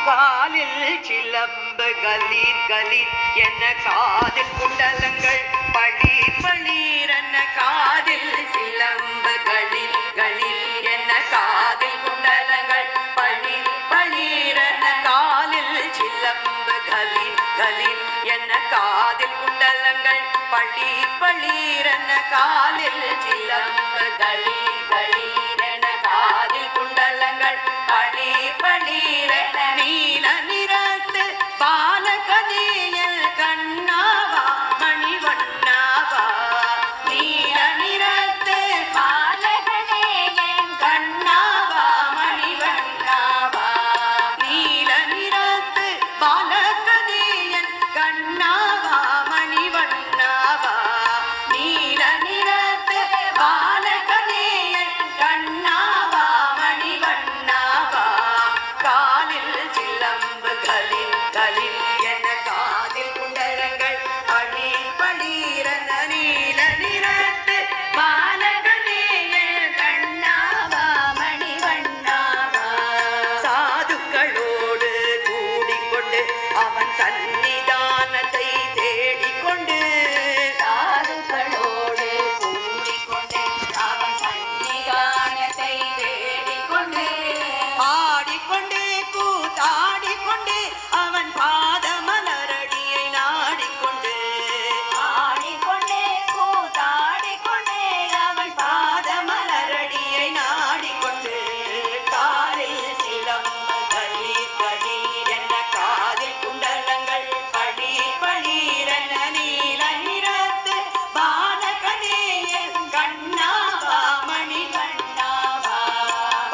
காலில் சிலம்பு கலீர் கலீர் என்ன காதில் குண்டலங்கள் பளீர் பளீர் என்ன காதில் சிலம்பு கலீர் கலீர் என்ன காதில் குண்டலங்கள் பளீர் பளீர் என்ன காலில் சிலம்பு கலீர் கலீர் என்ன காதில் குண்டலங்கள் பளீர் பளீர் என்ன காலில் சிலம்பு கலீர் கலீர் என்ன காதில் குண்டலங்கள் பளீர் பளீர் என நீல நிறத்து பாலகதியில் கண்ணாவா மணிவண்ணாவா நீல நிறத்து பாலகதியில் கண்ணாவா மணிவண்ணாவா நீல நிறத்து பாலகதியில் கண்ணாவா மணிவண்ணாவா நீல நிறத்து பாலகதியில் கண்ணாவா மணிவண்ணாவா காலில் சிலம்பு கலில் கலில் என காதில் குண்டலங்கள் பளீர் பளீரென நீல நிறத்து பாலகதியில் கண்ணாவா மணிவண்ணாவா சாதுக்களோடு கூடிக்கொண்டு அவன் சன்னிதானத்தை தேடிக்கொண்டு சாதுக்களோடு கூடிக்கொண்டு அவன் சன்னிதானத்தை தேடிக்கொண்டு ஆடிக்கொண்டு கூத்தாடிக்கொண்டு அவன் பாதமலரடியை நாடிக்கொண்டு ஆடிக்கொண்டே கூத்தாடிக்கொண்டே அவன் பாதமலரடியை நாடிக்கொண்டு காலில் சிலம்பு கலீர் கலீர் என்ன காதில் குண்டலங்கள் பளீர் பளீர் என்ன நீல நிறத்து பாலகதியில் கண்ணாவா மணிவண்ணாவா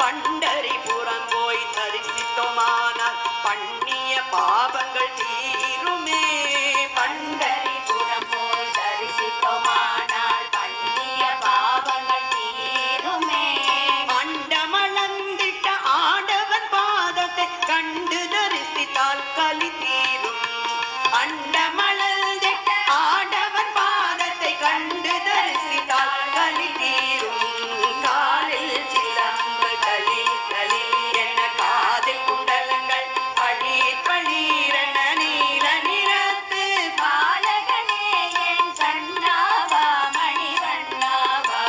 பண்டரிபுரம் போய் தரிசித்தோமானால் பண்ணிய பாவங்கள் தீருமே பண்டரிபுரம் போய் தரிசித்தோமானால் பண்ணிய பாவங்கள் தீருமே அண்டமளந்திட்ட ஆண்டவன் பாதத்தை கண்டு தரிசித்தால் கலி தீரும் அண்டமளந்திட்ட ஆண்டவன் பாதத்தை கண்டு தரிசித்தால் கலி தீரும் காலில் சிலம்பு கலீர் கலீர் என்ன காதில் குண்டலங்கள் பளீர் பளீர் என நீல நிறத்து பாலகனேயன் கண்ணாவா மணிவண்ணாவா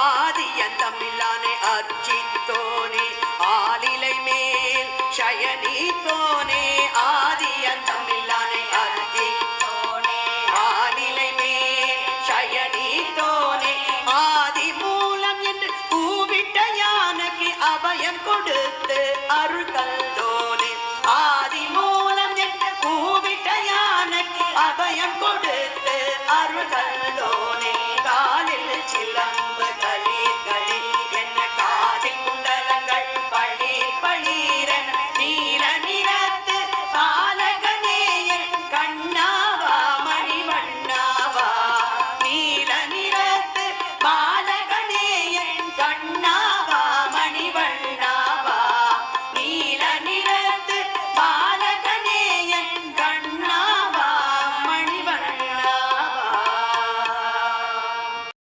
ஆதியந்தமில்லானே அர்ச்சித்தோனே ஆலிலை மேல் சயனித்தோனே ஆதியந்தமில்லானே அர்ச்சித்தோனே ஆலிலை மேல் சயனித்தோனே ஆதி மூலம் என்று கூவிட்ட யானைக்கு அபயம் கொடுத்து அருள் தந்தோனே ஆதி மூலம் என்று கூவிட்ட யானைக்கு அபயம் கொடுத்து அருள் தந்தோனே